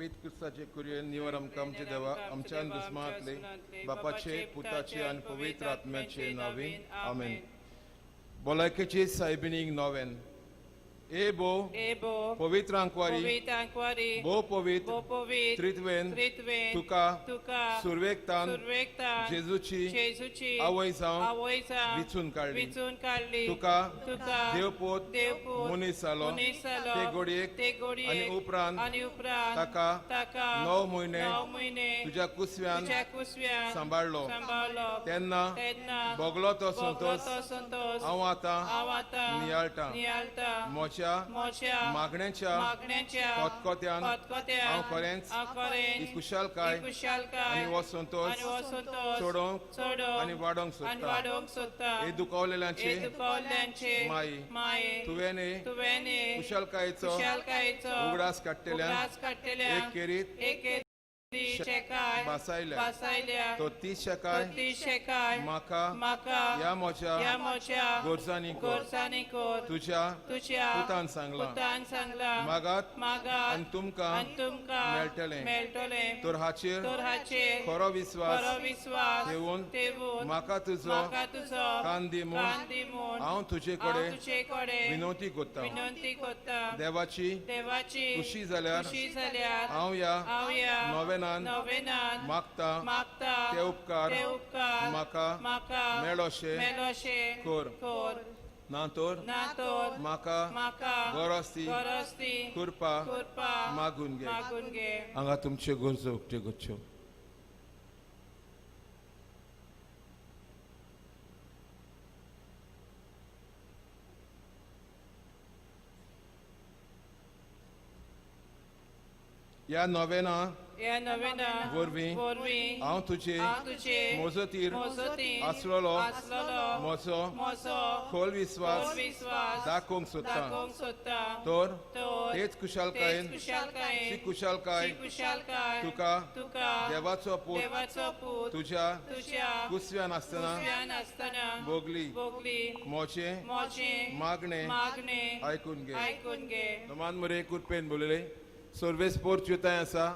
पवित्र क्रिस्ताचे कुरियन निवर आमकां आमचे देवा आमच्या दुस्मांतले बापाचे पुताचे आनी पवित्र आत्म्याचे नावेन आमेन. भलायकेचे सायबिणीक नोवेन. Ebo, pavitra ankwari, bo pavit, tritven, tuka, survektan, Jezuchi, आवय जावन विचून काडली. तुका देवपूत मनीस जालो ते घडयेक आनी उपरांत ताका 9 म्हयने तुज्या कुसव्यान सांबाळलो. तेन्ना भोगलो तो संतोष हांव आतां नियाळटां. मोच्या मागण्यांच्या कोतकोत्यान हांव खरेंच ही कुशलकाय आनी हो संतोष सोडोवंक आनी वाडोवंक सोदता. हे दुखवलेल्यांचे माई तुवें कुशलकायेचो उगडास काडटल्यान एक केरीत बसायल्या तो 30 शेकाय म्हाका या मोच्या गोरसांनी कोर तुज्या पुतान सांगला मागात आनी तुमकां मेळटलें. तोर हाचेर खरो विश्वास ठेवून म्हाका तुजो कान दी म्हूण हांव तुजे कडेन विनवती कोत्ता. देवाची खुशी जाल्यार हांव या नोवेनान मागता ते उपकार म्हाका मेळोशे कोर. ना तोर म्हाका गरजती कुरपा मागून घे. हांगा तुमच्यो गरजो उक्त्यो करच्यो. या नोवेना वरवीं हांव तुजे मोजतीर आसलोलो म्हजो खोल विश्वास दाखोवंक सोदता. तोर तेच कुशलकायेन तुका देवाचो पूत तुज्या कुसव्यान आसतना भोगली मोचे मागणे आयकून घे. नमान मरे कुरपेन बोलले सर्वेस पोर्च्युताय आसा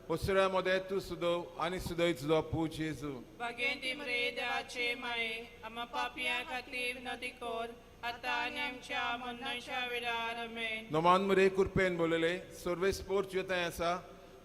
Ostra modetu sudo ani sudoi sudo pu Jesu. Bagendim redace mai ama papia kativ nadikor atanyam cha monnasha vidaramen. Noman mure kurpen bolele सर्वे स्पोर्ट योता ऐसा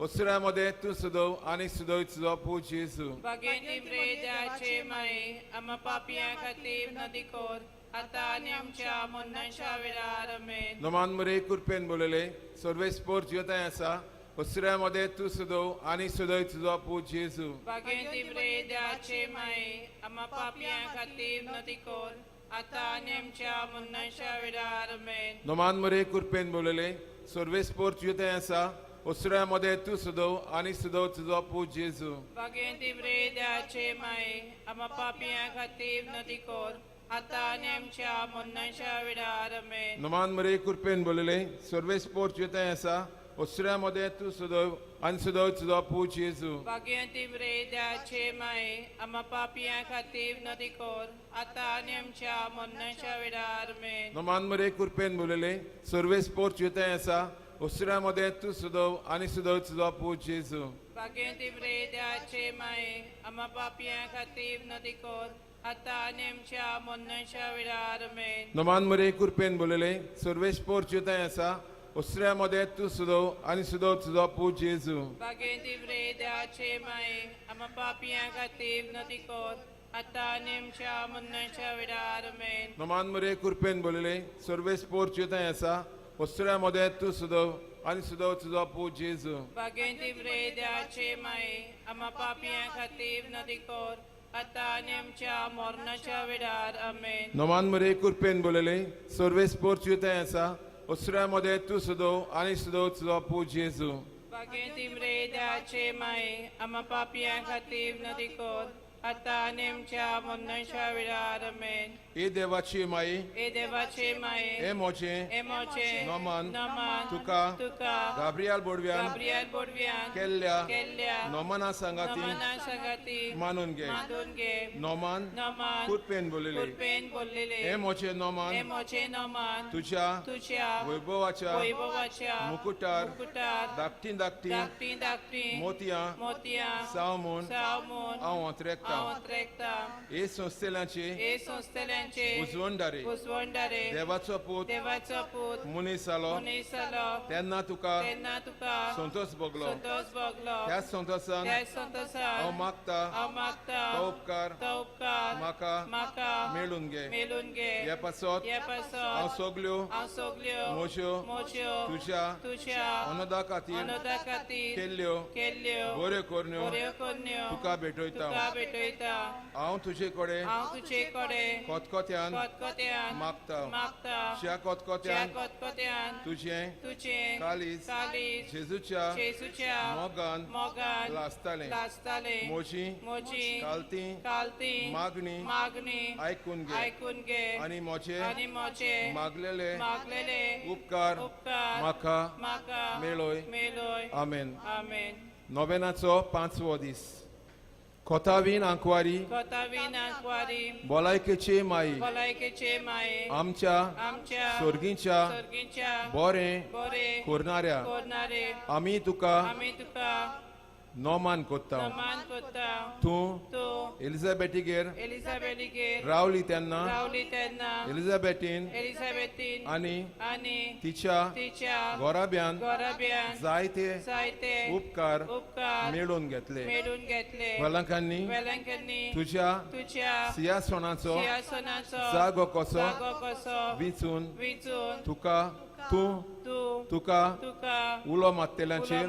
Ostra modetu sudo ani sudoi sudo pu Jesu. Bagendim redace mai ama papia kativ nadikor atanyam cha monnasha vidaramen. Noman mure kurpen bolele सर्वे sport योता ऐसा Ostra modetu sudo ani sudoi sudo pu Jesu. Bagendim redace mai ama papia kativ nadikor atanyam cha monnasha vidaramen. Noman mure kurpen bolele सर्वे sport योता ऐसा Ostra modetu sudo ani sudoi sudo pu Jesu. Bagendim redace mai ama papia kativ nadikor atanyam cha monnasha vidaramen. Noman mure kurpen bolele सर्वे sport योता ऐसा Ostra modetu sudo ani sudoi sudo pu Jesu. Bagendim redace mai ama papia kativ nadikor atanyam cha monnasha vidaramen. Noman mure kurpen bolele सर्वे sport योता ऐसा Ostra modetu sudo ani sudoi sudo pu Jesu. Bagendim redace mai ama papia kativ nadikor atanyam cha monnasha vidaramen. Noman mure kurpen bolele सर्वे sport योता ऐसा Ostra modetu sudo ani sudoi sudo pu Jesu. Bagendim redace mai ama papia kativ nadikor atanyam cha monnasha vidaramen. Noman mure kurpen bolele सर्वे sport योता ऐसा Ostra modetu sudo ani sudoi sudo pu Jesu. Bagendim redace mai ama papia kativ nadikor atanyam cha monnasha vidaramen. Noman mure kurpen bolele सर्वे sport योता ऐसा Ostra modetu sudo ani sudoi sudo pu Jesu. Bagendim redace mai ama papia kativ nadikor आता आणि आमच्या मरणाच्या वेळार आमेन. हे देवाची माई, हे देवाचे माये, हे मोचे हे मोचे नोमान तुका गाब्रियल बोडव्यान गाब्रियल बोडव्यान केल्ल्या नोमाना संगाती नमना संगती मानून घे. मानून घे. नोमान नमान कुरपेन बोलले कुरपेन बोललेले हे मोचे हे नोमान मोचे नमान तुझ्या वैभवाच्या मुकुटार धाकटी धाकटी मोतिया सावमून हांव अंतरेकता. हे संस्थेलांचे उजवणदारे देवाचो पूत मनीस जालो तेन्ना तुका संतोष भोगलो. त्या संतोषान हांव मागता तो उपकार म्हाका मेळून घे. हे पासत हांव सगल्यो मोच्यो तुझ्या अनोदा खातीर केल्ल्यो बऱ्यो करण्यो तुका भेटयता. हांव तुजे कडेन कोतकोत्यान मागता. त्या कोतकोत्यान तुझें कालीस जेजूच्या मोगान लासतालें. मोची कालती मागणी आयकून घे आनी मोचे मागलेले उपकार म्हाका मेळोय. आमेन. नोवेनाचो 5वो दीस. कोतावीन आंकवारी भलायकेचे माये आमच्या सोर्गीच्या बरें करणाऱ्या आमी तुका नोमान कोत्ता. तूं एलिझाबेटीगेर रावली तेन्ना एलिझाबेटीन आनी तिच्या घोराब्यान जायते उपकार मेळून घेतले. वेलांकांनी तुझ्या सिंहासनाचो जागो कसो विचून तुका उलो मात्तेल्यांचेर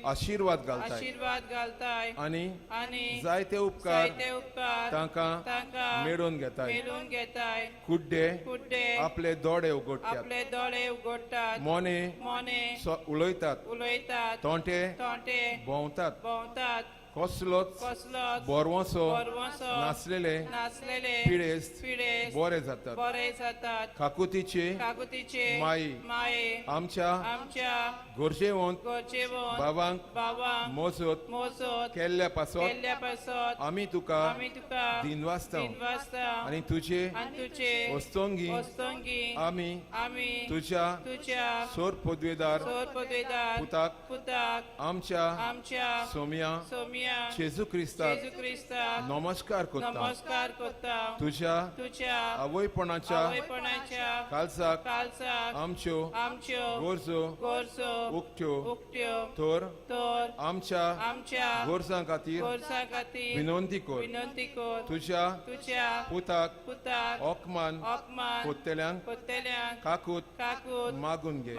आशीर्वाद घालताय आनी जायते उपकार तांकां मेळून घेताय. कुड्डे आपले दोळे उगडटात. मोने उलयतात. तोंटे भोंवतात. कसलोच बोरवोसो नासलेले पिडेस्त बरे जातात. काकुतीचे माये आमच्या गोरजेवंत बाबांक मोजत केल्ल्या पासत आमी तुका दिनवासता आनी तुजे वस्तोंगी आमी तुझ्या सोर पदवेदार पुताक आमच्या सोम्या जेजू क्रिस्ताक नमस्कार कोत्ता. तुझ्या आवयपणाच्या काळजाक आमच्यो गोरजो उक्त्यो तोर आमच्या गोरजां खातीर विनंती कर. तुझ्या पुताक ओकमान कोत्तेल्यांक काकूत मागून घे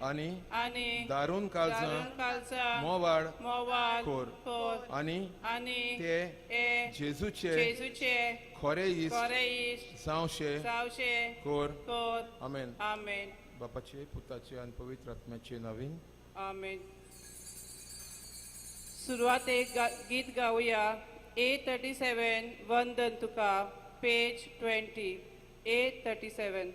आनी दारून काळजां मोवाळ कोर आनी ते जेजूचे खरे इश्ट जावशे कोर. आमेन. बापाचे पुताचे आनी पवित्र आत्म्याचे नावीन. आमेन. सुरवात एक गीत गाऊया. A37 वंदन तुका, पेज 20. A37.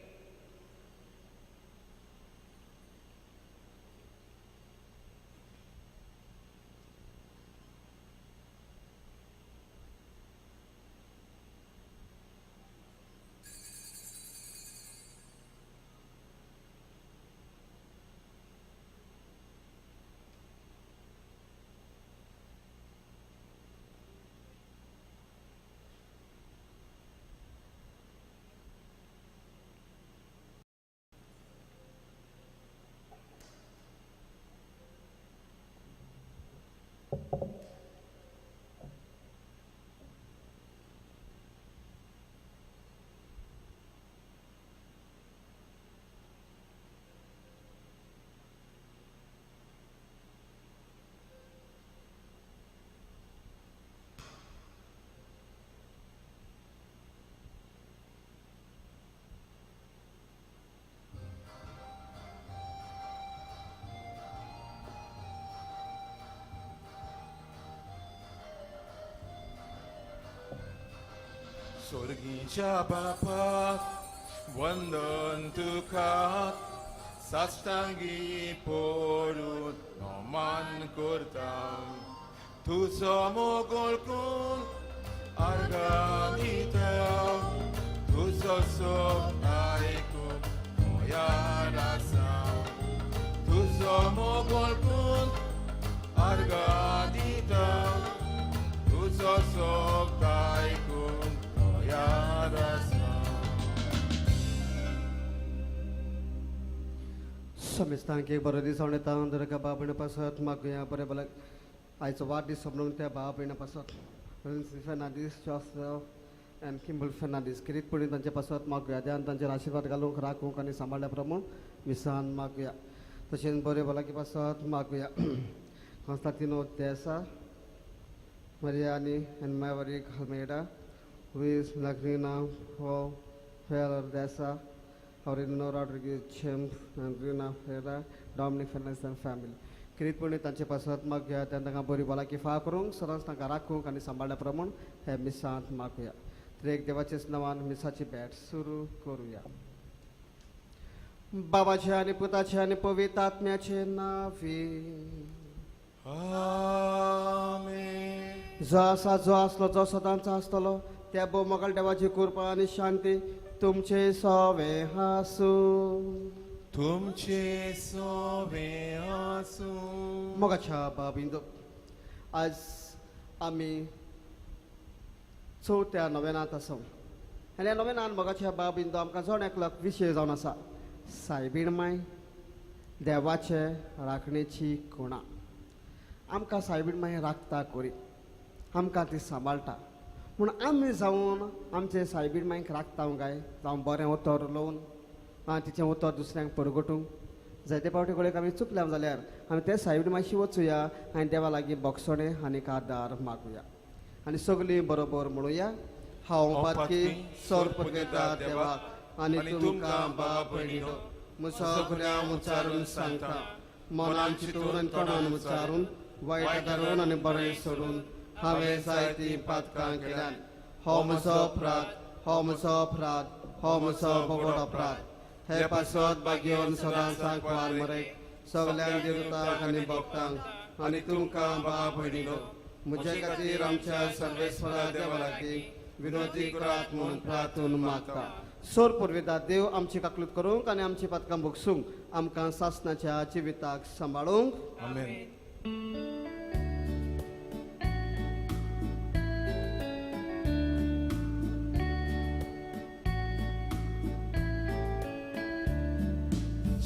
स्वर्गीच्या बापाक वंदन तुका साष्टांगी पडून नमन करता तुजो मोगोल करून अर्घा दिता तुजो सोप आयकून गोंयार आसा तुजो मोगोल करून अर्घा दिता तुजो सोप आयकून गोंयार आसा. समिस्तांक एक बरो दीस हांव येता जर का बाब भयणा पासत म्हाका या बरें भलाक आयचो वाडदीस सोंपलो त्या बाब भयणा पासत फेर्नांदीस जोसेफ एंड किंबल फेर्नांदीस किरीतपणी तांचे पासत मागुया देवान तांचेर आशिर्वाद घालूंक राखूंक आनी सांबाळ्ळ्या प्रमाण विसान मागुया. तशेंच बरें भलाकी पासत मागुया Constantino Tessa, Mariani and Maverick Almeida, Luis Lagrina, Ferrer Dessa, Aurelino Rodriguez Chimp, and Rina Ferreira, Dominic Fernandez and family. किरीतपणी तांचे पासत मागुया तांकां बरी भलाकी फाळ करूंक सदांच तांकां राखूंक आनी सांबाळ्ळ्या प्रमाण हे मिसांत मागुया. तर एक देवाचेच नांवान मिसाची भेट सुरू करुया. बाबाचे आनी पुताचे आनी पवित्र आत्म्याचे नांवी. आमेन. जो आसा जो आसलो जो सदांच आसतलो त्या बोमोगल देवाची कृपा आनी शांती तुमचे सवे आसूं. तुमचे सोवे आसूं. मोगाच्या बाबिंदो आज आमी चवथ्या नोवेनांत आसा आनी ह्या नोवेनांत मोगाच्या बाबिंदो आमकां जोड एकलो विशय जावन आसा सायबीण माय देवाचे राखणेची खुणां. आमकां सायबीण माय राखता कोरी आमकां ती सांबाळटा म्हूण आमी जावन आमचे सायबीण मायक राखता काय जावं बरें उतर लावन तिचें उतर दुसऱ्यांक परगटूंक जायते फावटी कडेन आमी चुकल्या जाल्यार आमी ते सायबीण मातशी वचुया आनी देवा लागीं बोगसोणें आनी आदार मागुया आनी सगळीं बरोबर म्हणुया. हांव पातकी सर्प घेता देवाक आनी तुमकां बाब भयणीनो सगळ्यांक उच्चारून सांगता मनान चिंतून आनी तोंडान उच्चारून वायट धरून आनी बरें सोडून हांवें जायतीं पातकां केल्यान हो म्हजो अपराध हो म्हजो अपराध हो म्हजो बोगोट अपराध. हे पासत बागेवन सदांच सांगपार मरे सगळ्यांक देवतांक आनी भक्तांक आनी तुमकां बाब भयणीनो म्हजे खातीर आमच्या सर्वेस्वरा देवा लागीं विनोदी करात म्हणून प्रार्थून मागता. सोर पुरविता देव आमची काकलूत करूंक आनी आमची पातकां भोगसूंक आमकां सासणाच्या जिविताक सांबाळूंक. आमेन.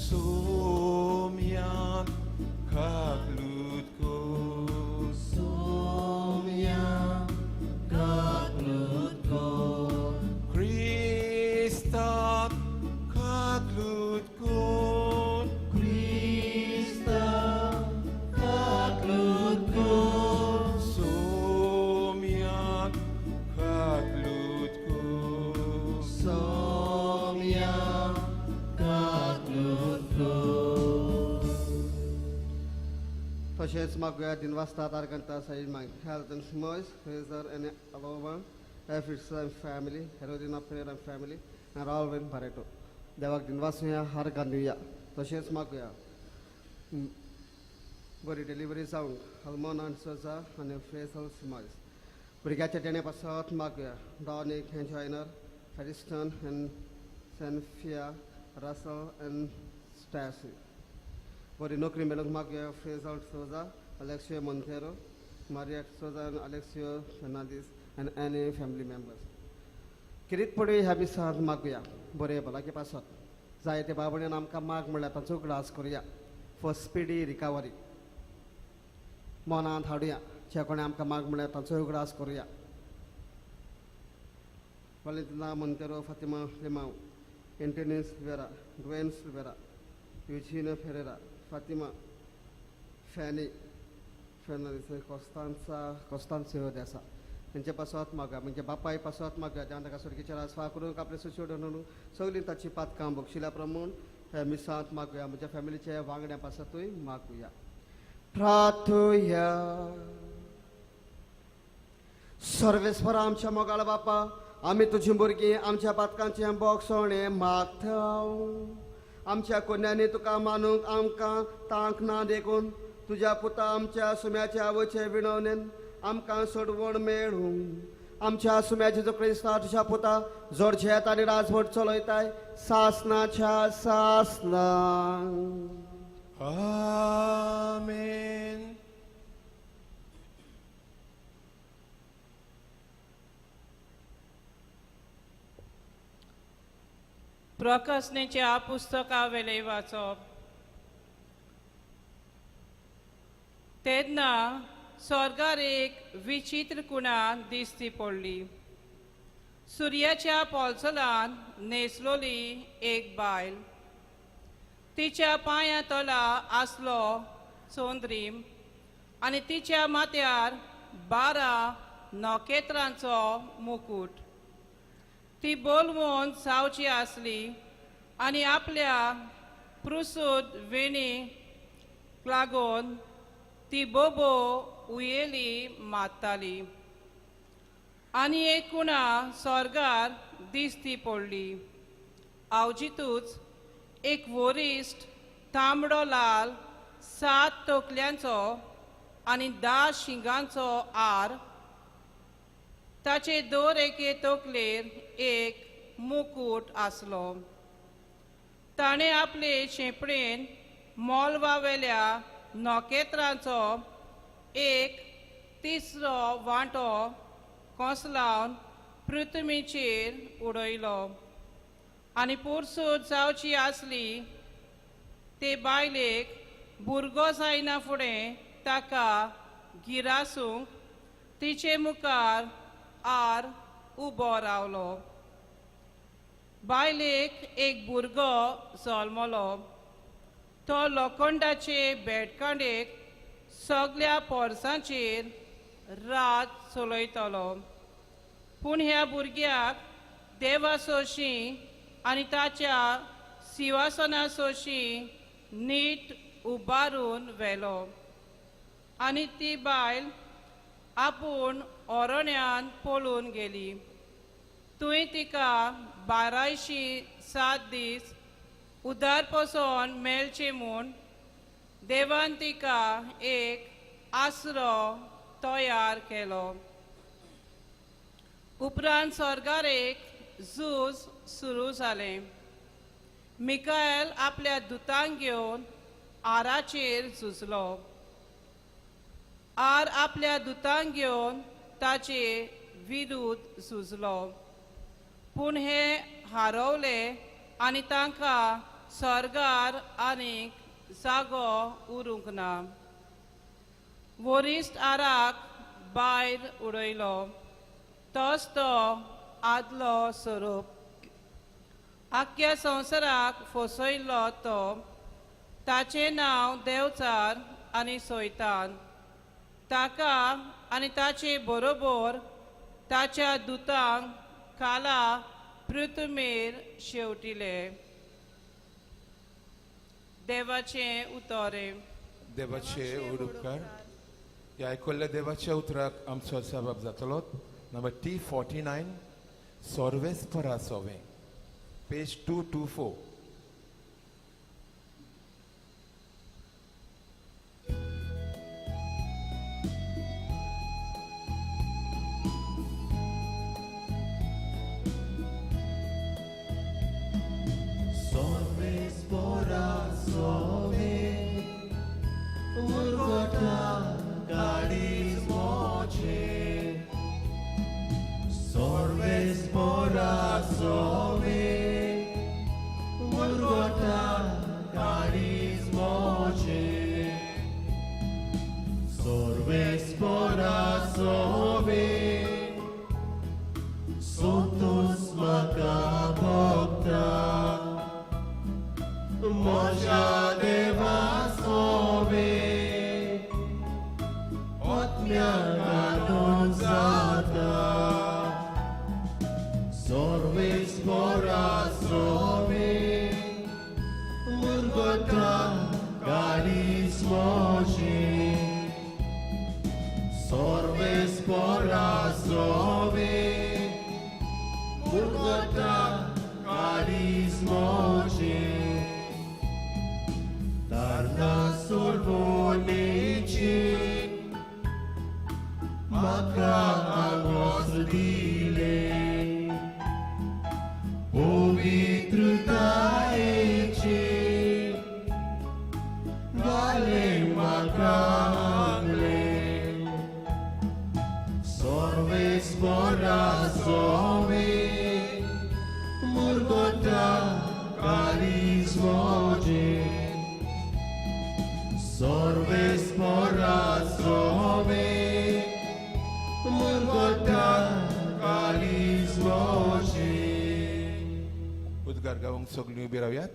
Somian kaklutko. Somian kaklutko. Christat kaklutko. Christat kaklutko. Somian kaklutko. Somian kaklutko. तशेंच मागुया दिनवासता तारकांता साईड माग हेल्थ एंड स्मोइस फ्रेजर एंड अलोवा एफिट्स एंड फैमिली हेरोदिना prayer and family and all वेन बारेटो देवाक दिनवासुया हार घालुया. तशेंच मागुया बरी डिलिव्हरी जावंक हलमोन एंड सोजा आनी फ्रेजल स्मोइस. भुरग्याच्या तेणे पासत मागुया डॉनिक एन्जॉयनर फेरिस्टन एंड सेनफिया रसल एंड स्टॅसी. बरी नोकरी मेळूंक मागुया Fraser Souza Alexio Monteiro Maria Souza and Alexio Fernandes and any family members. किरीतपणी ह्या दिसांत मागुया बरे भलाकी पासत जायते बाबड्यान आमकां माग म्हणल्यार तांचो उगडास करुया फॉर स्पिडी रिकवरी. मनांत हाडुया जे कोणें आमकां माग म्हणल्यार तांचो उगडास करुया. Valentina Montero, Fatima Lemau, Antonis Vera, Dwayne Silvera, Eugenia Ferreira, Fatima Fanny Fernandez, Constancio Dessa. त्यांच्या पासत मागा म्हणजे बापाय पासत मागा ज्या ताका सुरकेच्या रास फा करून आपले सुशोड न्हू सगळीं ताची पातकां बक्षिल्या प्रमाण हे मिसांत मागुया म्हज्या फॅमिलीच्या वांगड्या पासतूय मागुया. प्रार्थुया. सर्वेस्वरा आमच्या मोगाळ बापा आमी तुझी भुरगीं आमच्या पातकांचें बोगसोणें मागताव. आमच्या कोन्यांनी तुका मानूंक आमकां तांक ना देखून तुज्या पुता आमच्या सुम्याच्या आवयचे विणवणेन आमकां सोडवण मेळूंक. आमच्या सुम्याचे जो क्रिस्तांव तुझ्या पुता जोडचेत आनी राजवट चलयताय सासनाच्या सासना. Amen. प्रकाशनेच्या पुस्तका वेले वाचप. तेन्ना स्वर्गार एक विचित्र कुणान दिसती पडली. सूर्याच्या पोलसलान न्हेसलोली एक बायल. तिच्या पांया तला आसलो चोंद्रीम आनी तिच्या माथ्यार 12 नखेत्रांचो मुकुट. ती बोलवून सावची आसली आनी आपल्या प्रुसूद वेणीक लागून ती बोबो उयेली मारताली. आनी एक कुणा स्वर्गार दिसती पडली. आवजितूच एक वरिश्ट तांबडो लाल 7 तोकल्यांचो आनी 10 शिंगांचो आर. ताचे दोर एके तोकलेर एक मुकुट आसलो. ताणें आपले शेंपडेन मोलवावेल्या नखेत्रांचो एक 3रो वांटो कोंसलावन पृथ्वीचेर उडयलो. आनी पुरसूद जावची आसली ते बायलेक भुरगो जायना फुडें ताका गिरासूंक तिचे मुखार आर उबो रावलो. बायलेक एक भुरगो जल्मलो. तो लोखंडाचे बेडकांडेक सगळ्या पोरसांचेर रात चलयतलो. पूण ह्या भुरग्याक देवा सोशी आनी ताच्या सिंहासना सोशी नीट उबारून व्हेलो. आनी ती बायल आपूण ओरोण्यान पळून गेली. तुवें तिका 1207 दीस उदार पसून मेळचे म्हूण देवान तिका एक आसरो तयार केलो. उपरांत स्वर्गार एक झूज सुरू जालें. मिकायल आपल्या दुतांक घेवन आराचेर झुजलो. आर आपल्या दुतांक घेवन ताचे विरुद्ध झुजलो. पूण हे हारवले आनी तांकां स्वर्गार आनीक जागो उरूंक ना. वरिश्ट आराक भायर उडयलो. तोच तो आदलो स्वरूप. आख्या संवसाराक फसयल्लो तो. ताचें नांव देवचार आनी सैतान. ताका आनी ताचे बरोबर ताच्या दुतांक काला पृथ्वीर शेवटिले. देवाचें उतोरें. देवाचे उपकार. ह्या आयकल्ल्या देवाच्या उतराक आमचो सहभाग जातलो. नंबर T49 सोर्वेस्परा सोवे page 224. Murgota carismoce Darna sorbonece Macra al nostro dile Povitrudaece Gale macagle Sorves morazove Murgota carismoce Sorves morazove Murgota carismoce उद्गार गावंक सगळीं उबी रावयात.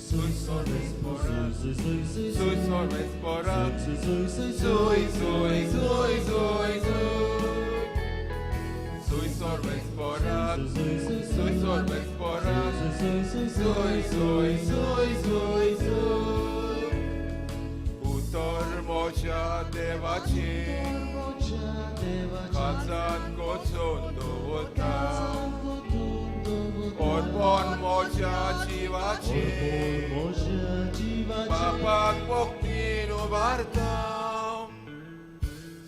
Soy sorves morazove Soy sorves morazove Soy Soy sorves morazove Soy sorves morazove Utor mocha devaci Kazan kochon dovota Orbon mocha chivaci Papak pokinu vartam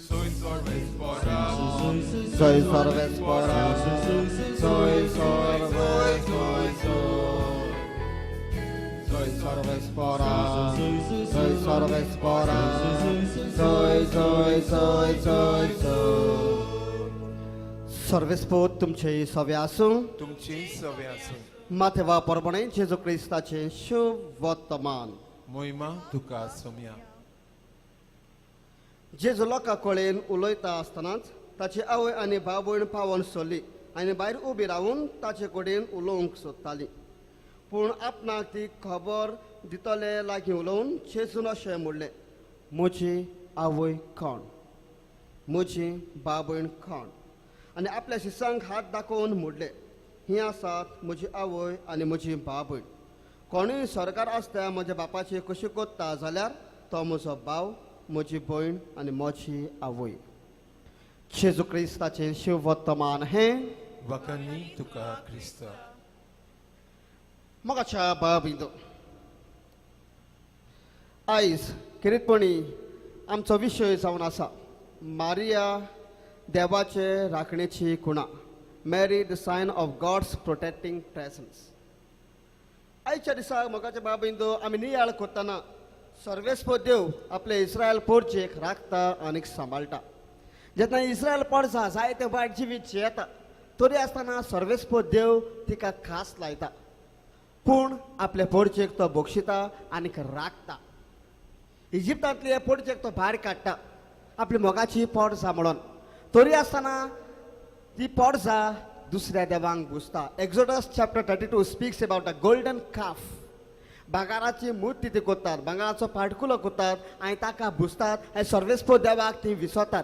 Soy sorves morazove Soy sorves morazove Soy sorves morazove Soy sorves morazove सर्वेस्पोत तुमचे सवे आसूं तुमची सवय आसूं. माथेवा परमणे जेजू क्रिस्ताचे शुभ वर्तमान मोहिमा तुका सोम्या. जेजू लोकां कडेन उलयता आसतनाच ताची आवय आनी भाव भयण पावोन सरली आनी भायर उबी रावून ताचे कडेन उलोवंक सोदताली. पूण आपणाक ती खबर दितले लागीं उलोवन जेजून अशें म्हणलें, म्हजी आवय कोण, म्हजी भाव भयण कोण? आनी आपल्या शिसांक हात दाखोवन म्हणलें, ही आसात म्हजी आवय आनी म्हजी भाव भयण. कोणूय सरकार आसता म्हज्या बापाची कशी कोत्ता जाल्यार तो म्हजो भाव, म्हजी भयण आनी म्हजी आवय. जेजू क्रिस्ताचें शिव वर्तमान हें वखणी तुका क्रिस्त. मोगाच्या भाव भयणो, आयज किरीतपणी आमचो विशय जावन आसा मारिया देवाचे राखणेची खुणा. Mary the sign of God's protecting presence. आयच्या दिसा मोगाच्या भाव भयणो, आमी नियाळ करतना सर्वेस्पो देव आपले इस्रायल पोरचेक राखता आनीक सांबाळटा. जेन्ना इस्रायल पोरसा जायते वायट जिवीत जियेता तरी आसतना सर्वेस्पो देव तिका खास लायता. पूण आपल्या पोरचेक तो बक्षिता आनीक राखता. इजिप्तांतले पोरचेक तो भायर काडटा आपली मोगाची पोरसा म्हणून. तरी आसतना ती पोरसा दुसऱ्या देवांक बुजता. Exodus chapter 32 speaks about a golden calf. भांगाराची मुर्ती ती कोत्तात, भांगाराचो पाडकुलो कोत्तात आनी ताका बुजतात आनी सर्वेस्पो देवाक ती विसरतात.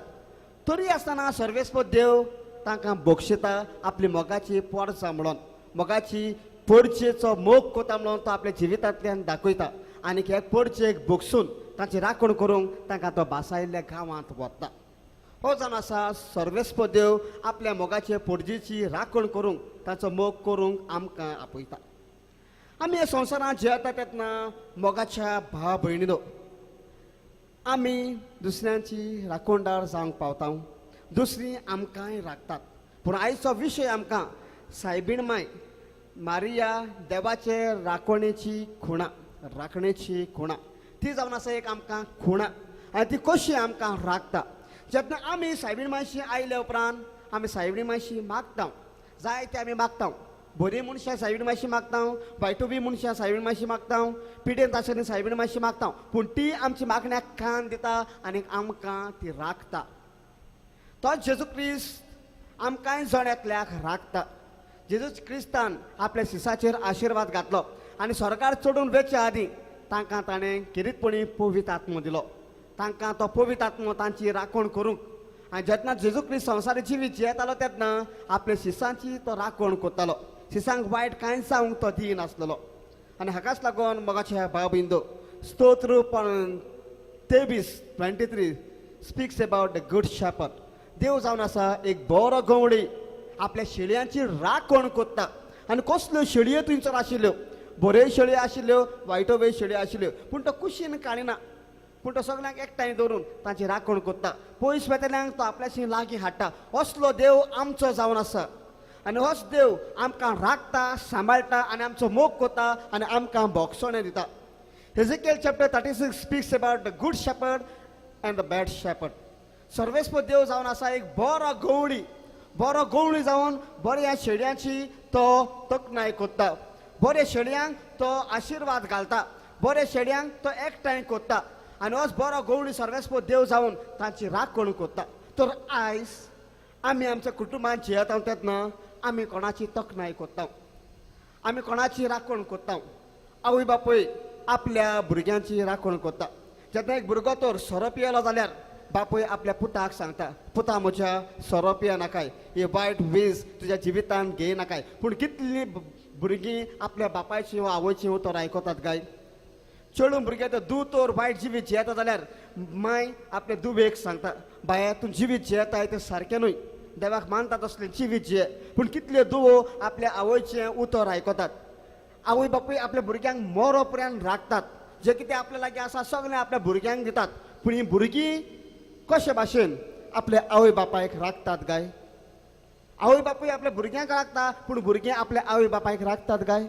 तरी आसतना सर्वेस्पो देव तांकां बक्षिता आपली मोगाची पोरसा म्हणून. मोगाची पोरचेचो मोग कोता म्हणून तो आपल्या जिवितांतल्यान दाखयता आनी हे पोरचेक बगसून तांची राखण करूंक तांकां तो भासायल्ल्या गांवांत व्हरता. हो जावन आसा सर्वेस्पो देव आपल्या मोगाचे पोरजेची राखण करूंक ताचो मोग करूंक आमकां आपयता. आमी ह्या संवसारांत जियेता तेन्ना मोगाच्या भाव भयणीनो आमी दुसऱ्यांची राखणदार जावंक पावता. दुसरीं आमकांय राखतात. पूण आयचो विशय आमकां सायबीण माय मारिया देवाचे राखणेची खुणा. राखणेची खुणा ती जावन आसा एक आमकां खुणा आनी ती कशी आमकां राखता. जेन्ना आमी सायबीण मायशी आयले उपरांत आमी सायबीण मायशी मागता. जायते आमी मागता. बरी मनशां सायबीण मायशी मागता, वायटूबी मनशां सायबीण मायशी मागता, पिडेंत आसतना सायबीण मायशी मागता. पूण ती आमची मागण्याक कान दिता आनी आमकां ती राखता. तो जेजू क्रिस्त आमकांय जण्यातल्याक राखता. जेजू क्रिस्तान आपल्या शिसाचेर आशिर्वाद घातलो आनी सरकार चडून वेचे आदीं तांकां ताणें किरीतपणी पवित्र आत्मो दिलो. तांकां तो पवित्र आत्मो तांची राखण करूंक. आनी जेन्ना जेजू क्रिस्त संवसारी जिवीत जियेतालो तेन्ना आपल्या शिसांची तो राखण करतालो. सिसांक वायट कांय जावंक तो दिनासलेलो आनी हाकाच लागून मोगाचे भाव बिंदो स्तोत्र 23:23 speaks about the good shepherd. देव जावन आसा एक बरो गवळी आपल्या शेळयांची राखण कोत्ता आनी कसल्यो शेळयो थंयसर आशिल्ल्यो बऱ्यो शेळयो आशिल्ल्यो वायटोव्यो शेळयो आशिल्ल्यो पूण तो कुशीन काडिना पूण तो सगळ्यांक एकठांय दवरून तांची राखण कोत्ता पयस वेतल्यांक तो आपल्याशी लागीं हाडटा. असलो देव आमचो जावन आसा आनी होच देव आमकां राखता सांबाळटा आनी आमचो मोग कोता आनी आमकां भोगसणे दिता. Ezekiel chapter 36 speaks about the good shepherd and the bad shepherd. सर्वेस्पर देव जावन आसा एक बरो गवळी जावन बऱ्या शेळयांची तो तकनाय कोत्ता बऱ्या शेळयांक तो आशिर्वाद घालता बऱ्या शेळयांक तो एकठांय कोत्ता आनी होच बरो गवळी सर्वेस्पर देव जावन तांची राखण कोत्ता. तर आयज आमी आमच्या कुटुंबांत जियेता तेन्ना आमी कोणाची तकनाय कोत्ता आमी कोणाची राखण कोत्ता. आवय बापूय आपल्या भुरग्यांची राखण कोत्ता. जेन्ना एक भुरगो तर सोरो पियेलो जाल्यार बापूय आपल्या पुताक सांगता पुता म्हज्या सोरो पिया नाकाय हे वायट वीज तुज्या जिवितांत घेय नाकाय. पूण कितलीं भुरगीं आपल्या बापायची वा आवयची उतर आयकतात गाय. चेडूं भुरगें तर दूद तर वायट जिवीत जियेता जाल्यार माय आपल्या दुवेक सांगता बाया तूं जिवीत जियेताय तें सारकें न्हय देवाक मानता तसलें जिवीत जिये. पूण कितल्यो दुवो आपल्या आवयचें उतर आयकतात. आवय बापूय आपल्या भुरग्यांक मोरो पर्यंत राखतात जे कितें आपल्या लागीं आसा सगळें आपल्या भुरग्यांक दितात. पूण हीं भुरगीं कशे भाशेन आपल्या आवय बापायक राखतात गाय. आवय बापूय आपल्या भुरग्यांक राखता पूण भुरगीं आपल्या आवय बापायक राखतात गाय.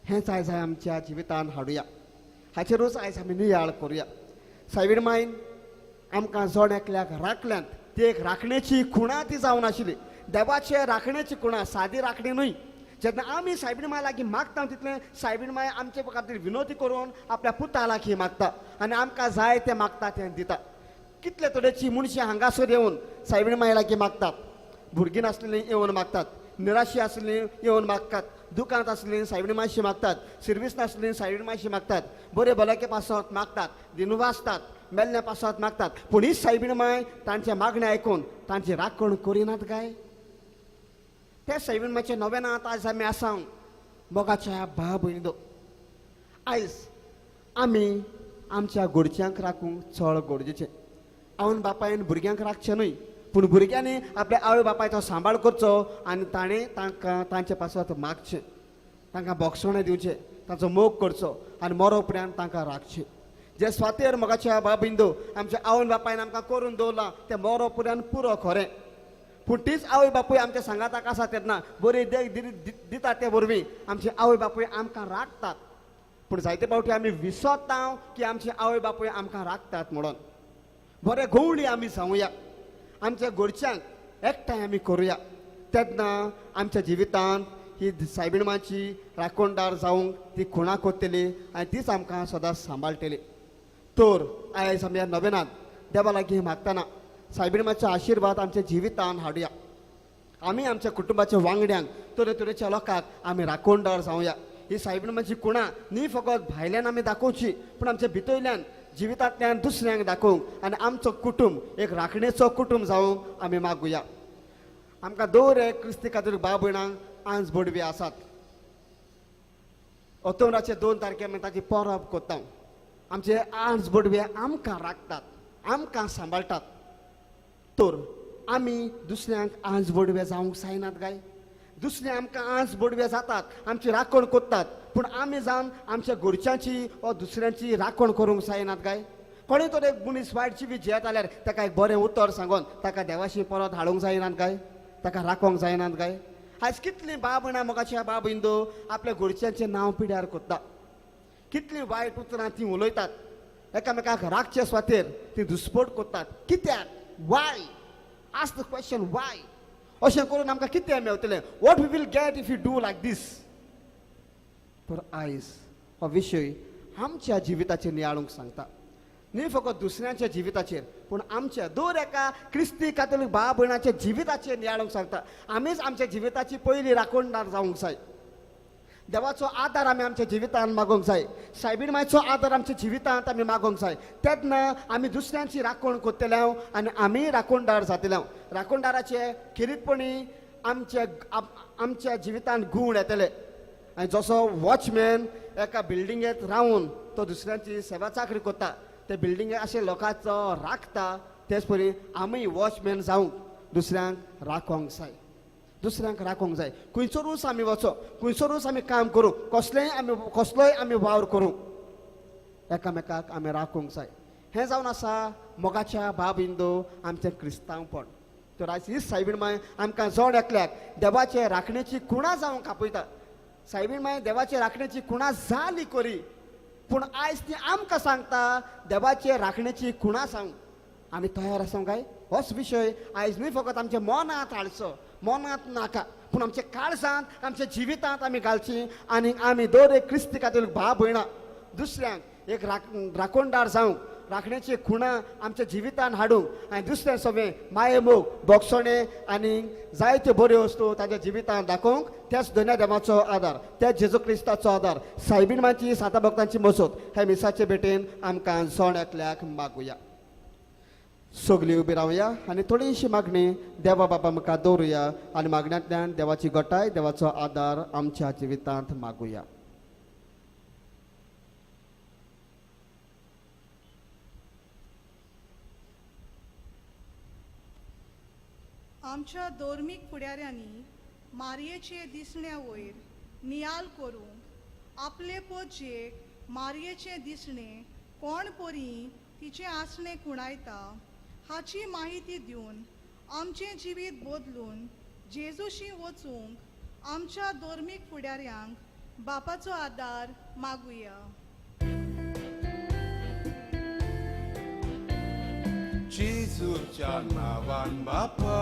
हेंच आयज आमच्या जिवितांत हाडुया हाचेरूच आयज आमी नियाळ करुया. सायबीण मायन आमकां जोड एकल्याक राखल्यांत ती एक राखणेची खुणा ती जावन आशिल्ली. देवाचे राखणेची खुणा सादी राखणी न्हय. जेन्ना आमी सायबीण माय लागीं मागता तितलें सायबीण माय आमचे खातीर विनोदी करून आपल्या पुता लागीं मागता आनी आमकां जाय तें मागता तें दिता. कितले तरेची मनशां हांगासर येवन सायबीण माय लागीं मागतात. भुरगीं नासलेलीं येवन मागतात निराशी आसलीं येवन मागतात दुकानांत आसलीं सायबीण मायशी मागतात सर्वीस नासलीं सायबीण मायशी मागतात बरे भलायके पासत मागतात दिनवासतात मेल्ल्या पासत मागतात. पूण ही सायबीण माय तांचे मागणें आयकून तांची राखण करिनात गाय. ते सायबीण मायचे नव्यानांत आयज आमी आसा मोगाच्या भाव भयणींनो. आयज आमी आमच्या घरच्यांक राखूंक चड गरजेचें. आवय बापायन भुरग्यांक राखचें न्हय पूण भुरग्यांनी आपल्या आवय बापायचो सांबाळ करचो आनी ताणें तांकां तांचे पासत मागचें तांकां भोगसणें दिवचें तांचो मोग करचो आनी मरो उपरांत तांकां राखचें. जे स्वातेर मोगाच्या भाव भयणींनो आमच्या आवय बापायन आमकां करून दवरलां तें मरो उपरांत पुरो खरें. पूण तीच आवय बापूय आमच्या सांगाताक आसा तेन्ना बरी देख दिता ते वरवीं आमचे आवय बापूय आमकां राखतात. पूण जायते फावटी आमी विसरता की आमचे आवय बापूय आमकां राखतात म्हणून. बरे गवळी आमी जावुया आमच्या घरच्यांक एकठांय आमी करुया तेन्ना आमच्या जिवितांत ही सायबीण मांची राखणदार जावंक ती खुणा कोत्तली आनी तीच आमकां सदांच सांबाळटली. तर आयज आमी ह्या नव्यानांत देवा लागीं मागतना सायबीण मांचो आशिर्वाद आमच्या जिवितांत हाडुया. आमी आमच्या कुटुंबाच्या वांगड्यांक तरेतरेच्या लोकांक आमी राखणदार जावुया. ही सायबीण मांची खुणा न्ही फकत भायल्यान आमी दाखोवची पूण आमच्या भितरल्यान जिवितांतल्यान दुसऱ्यांक दाखोवंक आनी आमचो कुटुंब एक राखणेचो कुटुंब जावंक आमी मागुया. आमकां दर एक क्रिस्ती खातीर भाव भयणांक आंज बोडवी आसात. ऑक्टोबराचे 2 तारखे आमी ताची परब कोत्ता. आमचे आंज बोडवे आमकां राखतात आमकां सांबाळटात. तर आमी दुसऱ्यांक आंज बोडवे जावंक जायनात गाय. दुसरे आमकां आंज बोडवे जातात आमची राखण कोत्तात पूण आमी जावन आमच्या घरच्यांची वा दुसऱ्यांची राखण करूंक जायनात गाय. कोणें तर एक मनीस वायट जिवीत जियेत जाल्यार ताका एक बरें उतर सांगून ताका देवाशी परत हाडूंक जायनात गाय ताका राखोंक जायनात गाय. आयज कितलीं भाव भयणां मोगाच्या भाव भयणींनो आपल्या घरच्यांचें नांव पिड्यार कोत्ता. कितलीं वायट उतरां तीं उलयतात एकामेकाक राखचे स्वातेर तीं दुस्पट कोत्तात. कित्याक why ask the question why अशें करून आमकां कितें मेळटलें what we will get if you do like this. तर आयज हो विशय आमच्या जिविताचेर नियाळूंक सांगता न्ही फकत दुसऱ्यांच्या जिविताचेर पूण आमच्या दर एका क्रिस्ती कातोलीक भाव भयणाच्या जिविताचेर नियाळूंक सांगता. आमीच आमच्या जिविताची पयली राखणदार जावंक जाय. देवाचो आदार आमी आमच्या जिवितांत मागोवंक जाय. सायबीण मायचो आदार आमच्या जिवितांत आमी मागोवंक जाय. तेन्ना आमी दुसऱ्यांची राखण कोत्तले आनी आमी राखणदार जातले. राखणदाराचे खेरीतपणी आमच्या जिवितांत गुण येतले आनी जसो वॉचमॅन एका बिल्डिंगेंत रावन तो दुसऱ्यांची सेवा चाकरी करता ते बिल्डिंगेंत अशे लोकांचो राखता तेच परी आमी वॉचमॅन जावंक दुसऱ्यांक राखोंक जाय खंयसरूच आमी वचो खंयसरूच आमी काम करूं कसलोय आमी वावर करूं एकामेकाक आमी राखूंक जाय हें जावन आसा मोगाच्या भावबिंदू आमचें क्रिस्तांवपण तर आयज ही सायबीण माय आमकां जोड एकल्याक देवाचे राखणेची कुणां जावंक आपयता सायबीण माय देवाचे राखणेची कुणां जाली करी पूण आयज ती आमकां सांगता देवाचे राखणेची कुणां सांग आमी तयार आसूं काय होच विशय आयज न्हय फकत आमच्या मनांत हाडचो मनांत नाका पूण आमच्या काळजांत आमच्या जिवितांत आमी घालची आनी आमी दर एक क्रिस्ती कातोलीक भाव भयणां दुसऱ्यांक एक राखणदार जावंक राखण्याची खुणां आमच्या जिवितांत हाडूंक आनी दुसरें सगळें माये मोग बोगसणे आनी जायत्यो बऱ्यो वस्तू ताच्या जिवितांत दाखोवंक त्याच दोनूय देवाचो आदार त्या जेजू क्रिस्ताचो आदार सायबीण मांची साता भक्तांची मजत हे मिसाचे भेटेन आमकां जोड एकल्याक मागुया सगळीं उबी रावया आनी थोडीशी मागणी देवा बाबा मुखार दवरुया आनी मागण्यांतल्यान देवाची घटाय देवाचो आदार आमच्या जिवितांत मागुया आमच्या धर्मीक फुडाऱ्यांनी मारयेचे दिसण्या वयर नियाल करूंक आपले पोजयेक मारयेचें दिसणें कोण परी तिचें आसणें कुणायता हाची माहिती दिवन आमचें जिवीत बदलून जेजूशी वचूंक आमच्या धर्मीक फुडाऱ्यांक बापाचो आदार मागुया Jezuच्या नावान बापा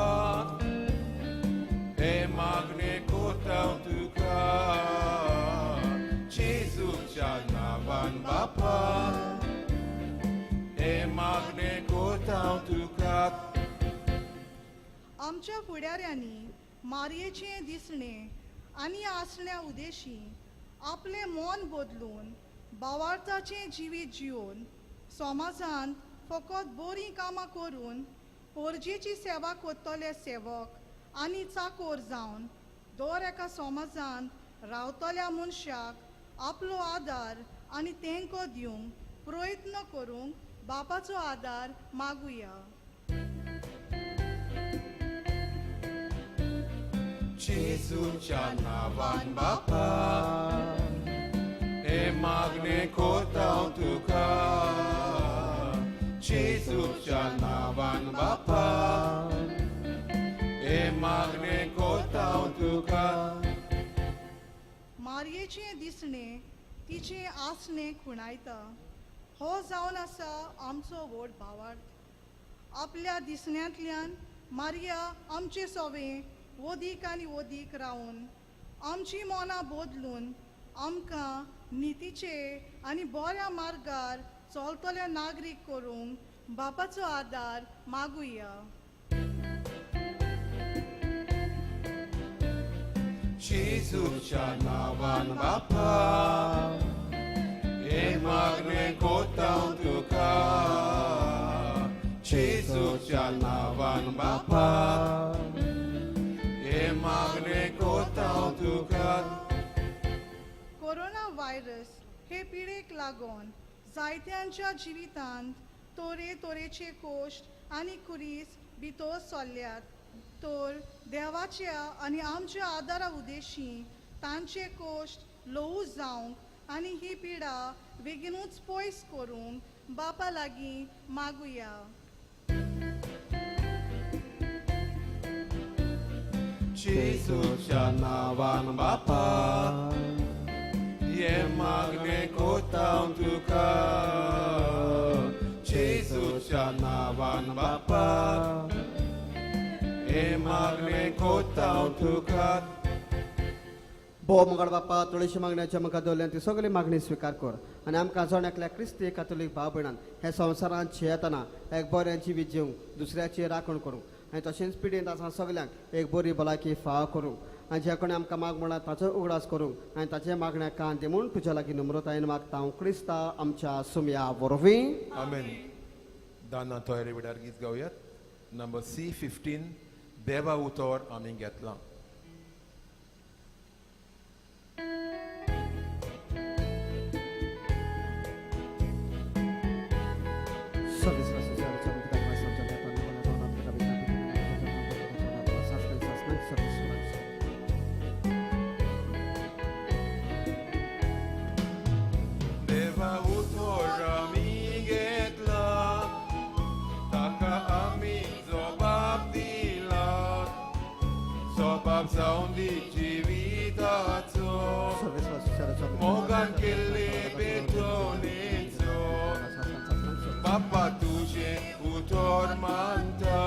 हे मागणे कोताव तुका जेजुच्या नावान बापा हे मागणे कोताव तुका आमच्या फुडाऱ्यांनी मारयेचें दिसणें आनी आसण्या उदेशी आपले मन बदलून भावार्थाचें जिवीत जिवन समाजांत फकत बरीं कामां करून पोरजेची सेवा करतले सेवक आनी चाकोर जावन दर एका समाजांत रावतल्या मनशाक आपलो आदार आनी तेंको दिवंक प्रयत्न करूंक बापाचो आदार मागुया जेजुच्या नावान बापा हे मागणे कोताव तुका जेजुच्या नावान बापा हे मागणे कोताव तुका मारयेचें दिसणें तिचें आसणें खुणायता हो जावन आसा आमचो व्हड भावार्थ आपल्या दिसण्यांतल्यान मारया आमचे सवें वदीक आनी वदीक रावन आमची मनां बदलून आमकां नितीचे आनी बऱ्या मार्गार चलतले नागरीक करूंक बापाचो आदार मागुया जेजुच्या नावान बापा हे मागणे कोताव तुका जेजुच्या नावान बापा हे मागणे कोताव तुका कोरोना व्हायरस हे पिडेक लागून जायत्यांच्या जिवितांत तोरे तोरेचे कोश्ट आनी कुरीस भितर चल्ल्यात तर देवाच्या आनी आमच्या आदारा उदेशी तांचे कोश्ट ल्हवू जावंक आनी ही पिडा बेगीनूच पयस करूंक बापा लागीं मागुया जेजुच्या नावान बापा हे मागणे कोताव तुका जेजुच्या नावान बापा हे मागणे कोताव तुका भोव मंगळ बापा तुळशी मागण्याच्या मुखार दवरल्यान ती सगळी मागणी स्विकार कर आनी आमकां जोड एकल्या क्रिस्ती कातोलीक भाव भयणान हे संवसारांत येतना एक बरें जिवीत जिवंक दुसऱ्याची राखण करूंक आनी तशेंच पिडेंत आसा सगल्यांक एक बरी भलायकी फाव करूंक आनी जे कोणी आमकां माग म्हणा ताचो उगडास करूंक आनी ताचे मागण्या कान दिमून तुज्या लागीं नम्रतायेन मागता हांव क्रिस्ता आमच्या सुमया वरवीं आमेन दाना तयारी विडार गीत गावयात नंबर C15 देवा उतर आमी घेतला. देवा उतर आमी घेतला, ताका आमी जबाब दिला, जबाब जावन दी जिविताचो, मोगान केल्ले बेटोनेचो. बाप्पा तुझे उतर मानता,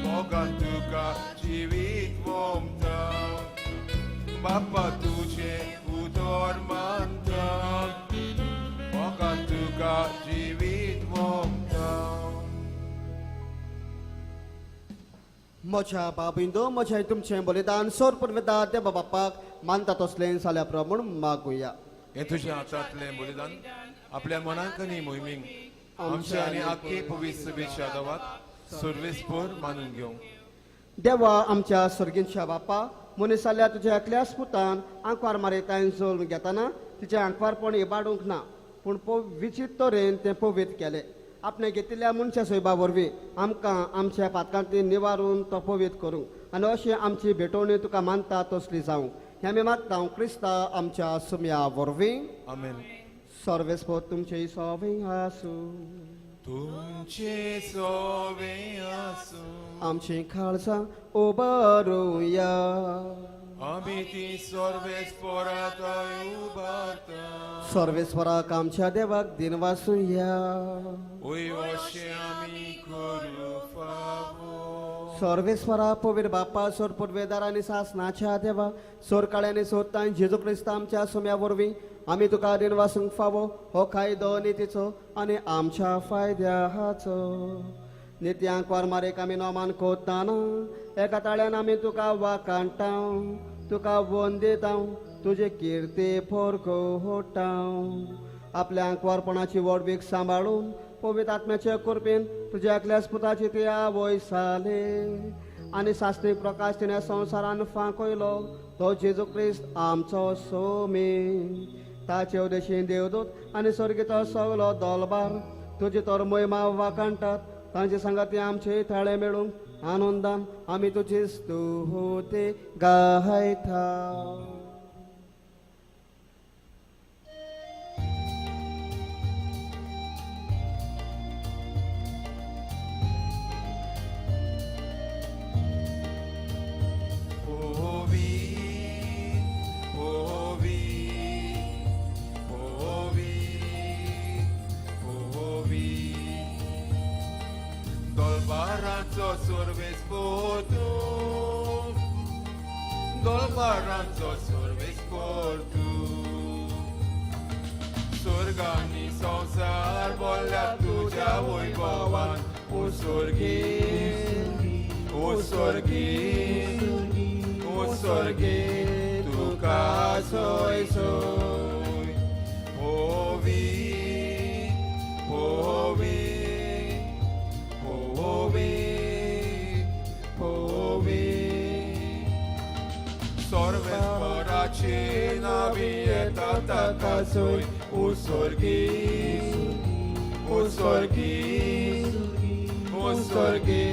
मोगान तुका जिवीत वोमता. बाप्पा तुझे उतर मानता, मोगान तुका जिवीत वोमता. म्हज्या बाबिंदो म्हजें तुमचें बलिदान सोर पुरवेदा देवा बापाक मानता तसलें जाल्या प्रमाण मागुया. हे तुझ्या हातांतलें बलिदान आपल्या मनाक आनी मोहिमेक आमच्या आनी आख्खे पवित्र सभेच्या देवाक सर्वेस्पर मानून घेवंक. देवा आमच्या सर्गींच्या बापा मनीसाल्या तुज्या एकल्या स्पुतान आंकवार मारयताय जोल घेताना तिचें आंकवारपण इबाडूंक ना, पूण विचित्र तरेन तें पवित्र केलें. आपणे घेतिल्ल्या मनशा सोयबा वरवीं आमकां आमच्या पातकांतली निवारून तो पवित्र करूंक आनी अशें आमची भेटवणी तुका मानता तसली जावंक हें आमी मागता क्रिस्ता आमच्या सुम्या वरवीं. आमेन. सर्वेस्पर तुमचे सोवें आसूं, तुमचे सोवे आसूं, आमची खाळसां उबारूया. आमी ती सर्वेस्परांतय उबारता. सर्वेस्पराक आमच्या देवाक दिन वासूया. ओय अशें आमी करूं फावो. सर्वेस्परा पवित्र बापा सोर पुरवेदार आनी सासनाच्या देवा सोर काळ्यांनी सोदतां जेजू क्रिस्त आमच्या सुम्या वरवीं आमी तुका दिन वासूंक फावो हो कायदो नितीचो आनी आमच्या फायद्याचो. नित्यांक वार मारेक आमी नोमान कोत्ताना एका ताळ्यान आमी तुका वाकांटा, तुका वंदिता, तुजे किर्ते फोरको होटा. आपल्या आंकवारपणाची वडवीक सांबाळून पवित्र आत्म्याच्या कृपेन तुज्या एकल्या स्पुताची ते आवय साले आनी सास्त्रीक प्रकाश तिणें संवसारान फांकयलो तो जेजू क्रिस्त आमचो सोमी. ताचे उदेशीन देवदूत आनी स्वर्गीचो सगलो दलबार तुजी तर महिमा वाकांटात. तांचे संगती आमचे थाळे मेळूंक आनंदान आमी तुजी स्तुती गायता. Dolbaranzo sorvespor tu, Dolbaranzo sorvespor tu. Sorgani संसार बोल्या तुझ्या वैभवान ओ स्वर्गी, ओ स्वर्गी, ओ स्वर्गी तुका सोय सोय. ओवी, ओवी, सर्वेस्पराची नावी येता ताका सोय. ओ स्वर्गी, ओ स्वर्गी, ओ स्वर्गी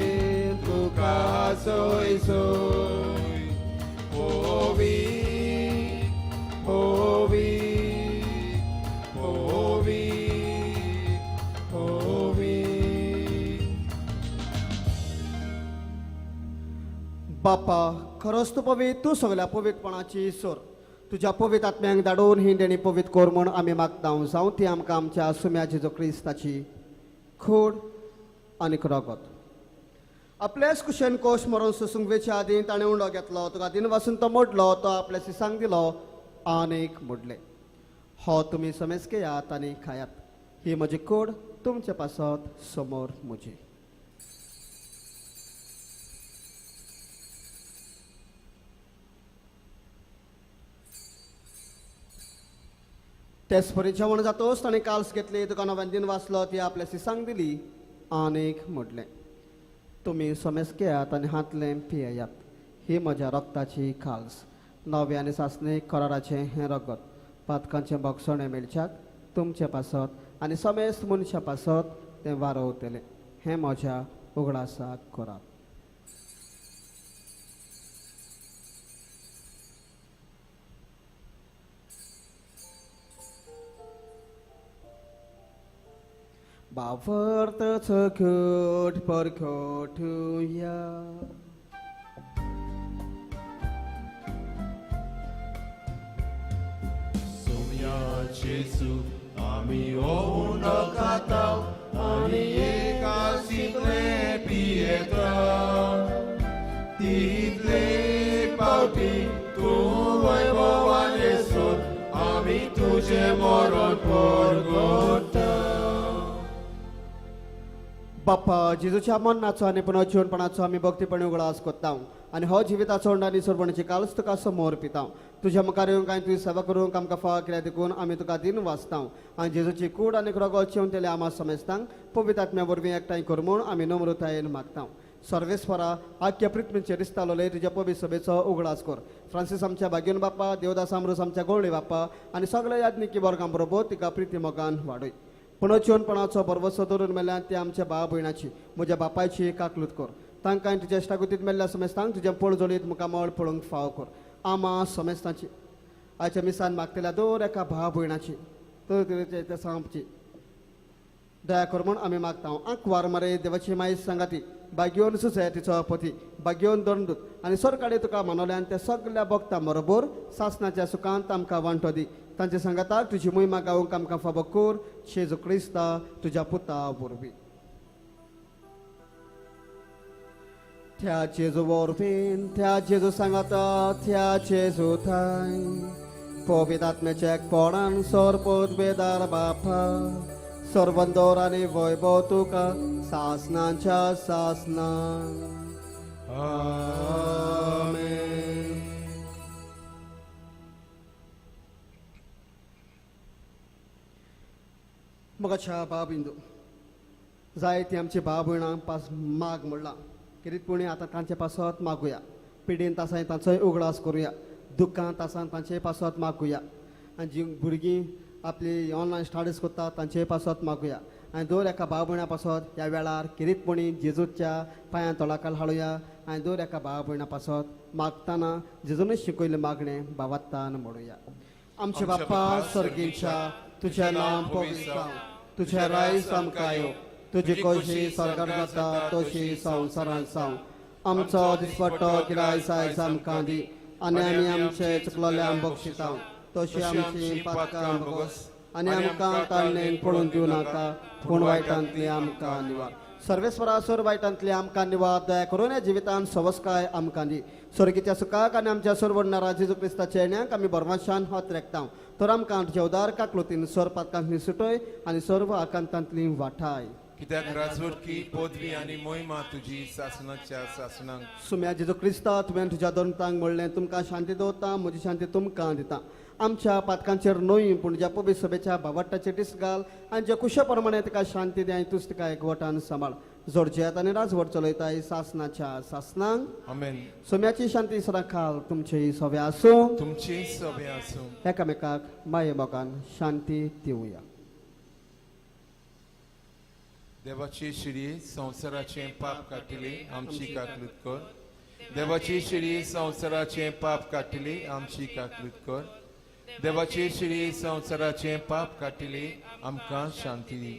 तुका सोय सोय. ओवी, ओवी, ओवी, ओवी. बापा खरोच तूं पवित्र, तूं सगल्या पवित्रपणाची सोर. तुज्या पवित्र आत्म्यांक धाडून ही देणी पवित्र कोर म्हूण आमी मागता. जावं ती आमकां आमच्या सुम्या जेजू क्रिस्ताची खूड आनी रगत. आपल्याच कुशेन कोश मरून सुसूंक वेचे आदीं ताणें उंडो घेतलो, तुका दिन वासून तो मोडलो, तो आपल्या सिसांक दिलो आनीक मोडले. हो तुमी समेज घेयात आनी खायात. ही म्हजी कूड तुमचे पासत समोर म्हजी. तेच परी जेवण जातोच ताणें काल्स घेतली, तुका नव्यान दिन वाचलो, ती आपल्या सिसांक दिली आनीक म्हटलें, तुम्ही समेस घेयात आनी हातलें पियेयात. ही म्हज्या रक्ताची खालस. नवे आनी सासणे कराराचें हें रगत. पातकांचें भक्षण मेळच्याक तुमचे पासत आनी समेस्त मनशा पासत तें वारवतलें. हें म्हज्या उगडासाक करात. Bavard the good for to ya. Saumya जेसू आमी ओन खाताव आनी एकाशीतले पियेता तितले पावटी तूं वैभवान येसून आमी तुझे मरण परगोता. बाप्पा जेजूच्या मरणाचो आनी पुनर्जीवनपणाचो आमी भक्तीपणे उगडास कोत्ता आनी हो जिविताचो आनी सोडवण्याची कालच तुका समोर पिता. तुज्या मुखार येवंक आनी तुजी सेवा करूंक आमकां फाव कित्याक देखून आमी तुका दिन वाचता आनी जेजूची कूड आनी रगत जेवन तेले आमा समेस्तांक पवित्र आत्म्या वरवीं एकठांय कर म्हूण आमी नम्रतायेन मागता. सर्वेस्वरा आख्या पृथ्वीचे रिस्तालोले तुज्या पवित्र सभेचो उगडास कर. फ्रांसीस आमच्या भाग्यवन बाप्पा, देवदास आमरोस आमच्या गोळ्ळे बाप्पा आनी सगळ्या याज्ञिकी वर्गां बरोबर तिका प्रिती मोगान वाडय. पुनर्जीवनपणाचो बरवसो दवरून मेल्ल्यान ते आमच्या भाव भयणाची म्हज्या बापायची काकलूत कर. तांकां तुज्या इश्टागुतीत मेल्ल्या समेस्तांक तुज्या पळ जोडीत मुखामळ पळोवंक फाव कर. आमा समेस्तांची आयच्या मिसान मागतल्या दर एका भाव भयणाची तर सांगची दया कर म्हूण आमी मागता. आंकवार मरे देवाची माई सांगाती भाग्योन सुसे तिचो पती भाग्योन दंडूत आनी सरकाडे तुका मानवल्यान त्या सगळ्या भक्तां बरोबर सासणाच्या सुखांत आमकां वांटो दी. तांचे सांगाताक तुजी मोहिमा गावूंक आमकां फावो कर. शेजू क्रिस्ता तुज्या पुता वरवीं. त्या जेजू वरवीं त्या जेजू सांगाता त्या जेजू थंय पवित्र आत्म्याच्या एकपणान सोरपोत बेदार बापा सर्वंदोर आनी वैभव तुका सासनांच्या सासना. आमेन. मोगाच्या भाव बिंदू जायती आमची भाव भयणां पास माग म्हणला किरीतपणी आतां तांचे पासत मागुया. पिडीन तासांय तांचोय उगडास करुया. दुखां तासान तांचे पासत मागुया. आनी जीं भुरगीं आपली ऑनलायन स्टडीज करतात तांचे पासत मागुया. आनी दर एका भाव भयणां पासत ह्या वेळार किरीतपणी जेजूच्या पांयां तोळाकाल हाडुया. आनी दर एका भाव भयणां पासत मागतना जेजूनच शिकयलें मागणें भावात्तान म्हणुया. आमचे बाप्पा सर्गीच्या तुझें नांव पवित्र जावं. तुझें रायज आमकां येवं. तुजी कशी सरकार जाता तशी संवसारांत जावं. आमचो दिसपट्टो गिराय सायज आमकां दी आनी आमी आमचे चुकलोल्यांक बक्षिता तशी आमची पातकां बोगस आनी आमकां ताळणेन पडून दिवं नाका पूण वायटांतली आमकां निवार. सर्वेस्वरा सर वायटांतली आमकां निवार. दया करून ह्या जिवितान सवस्काय आमकां दी. स्वर्गीच्या सुखाक आनी आमच्या सरवडणारा जेजू क्रिस्ताच्या येण्याक आमी बरमाशान हात रेखता. तर आमकां तुज्या उदार काकलुतीन सर पातकांतली सुटय आनी सर्व आकांतांतली वाठाय. कित्याक राजवटकी पदवी आनी मोहिमा तुजी सासणाच्या सासणांक. सुम्या जेजू क्रिस्ता तुवें तुज्या दोनतांक म्हणलें तुमकां शांती दवरता म्हजी शांती तुमकां दिता. आमच्या पातकांचेर न्हय पूण तुज्या पवित्र सभेच्या भावार्थाचेर दीस घाल आनी ज्या कुशा प्रमाणे तिका शांती दी आनी तूंच तिका एकवटान सांबाळ. जोडजेत आनी राजवट चलयताय सासणाच्या सासणांक. आमेन. सुम्याची शांती सदां खाल तुमची सभे आसूं. तुमची सभे आसूं. एकामेकाक माये मोगान शांती दिवया. देवाची शिडी संवसाराचें पाप काटिली आमची काकलूत कर. देवाची शिडी संवसाराचें पाप काटिली आमची काकलूत कर. देवाची शिडी संवसाराचें पाप काटिली आमकां शांती दी.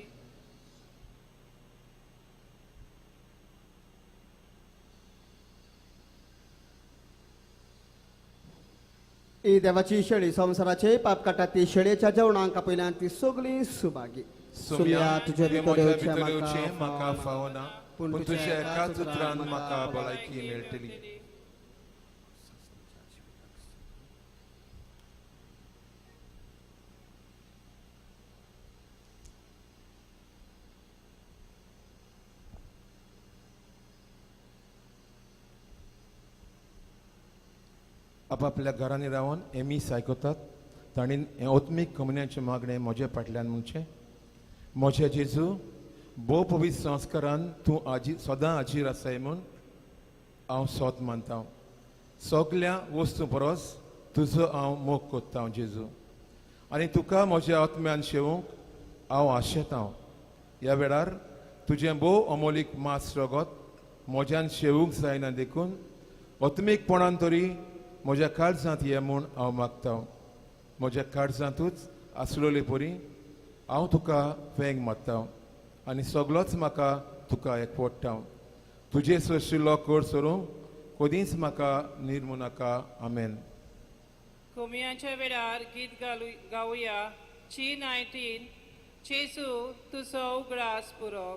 ही देवाची शेळी संवसाराचे पाप काटा ती शेळयेच्या जेवणाक आपयल्यान ती सगळी सुभागी. सुम्या तुजे तुवें भितर म्हज्या येवचें भितर येवचें म्हाका म्हाका फावना पूण तुज्या एकाच उतरान म्हाका भलायकी मेळटली. आपापल्या घरांनी रावन एमी आयकतात. तांणी ओत्मीक कमन्याचे मागणें म्हजे फाटल्यान म्हणचें. म्हजे जेजू भोव पवित्र संस्कारान तूं सदां हाजीर आसाय म्हूण हांव सोत मानता. सगल्या वस्तू परस तुजो हांव मोग कोत्ता जेजू. आनी तुका म्हज्या आत्म्यान शेवूंक हांव आशेतां. ह्या वेळार तुजें भोव अमोलीक मास रगत म्हज्यान शेवूंक जायना देखून आत्मीकपणान तरी म्हज्या काळजांत ये म्हूण हांव मागतां. म्हज्या काळजांतूच आसलोले परी हांव तुका वेंग मारतां आनी सगळोच म्हाका तुका एकवटता. तुजे सशिल्लो कोड सोरूंक कधीच म्हाका निर्मू नाका. आमेन. कोमयांच्या वेळार गीत गावया. ची 19 जेजू तुजो उगडास पुरो.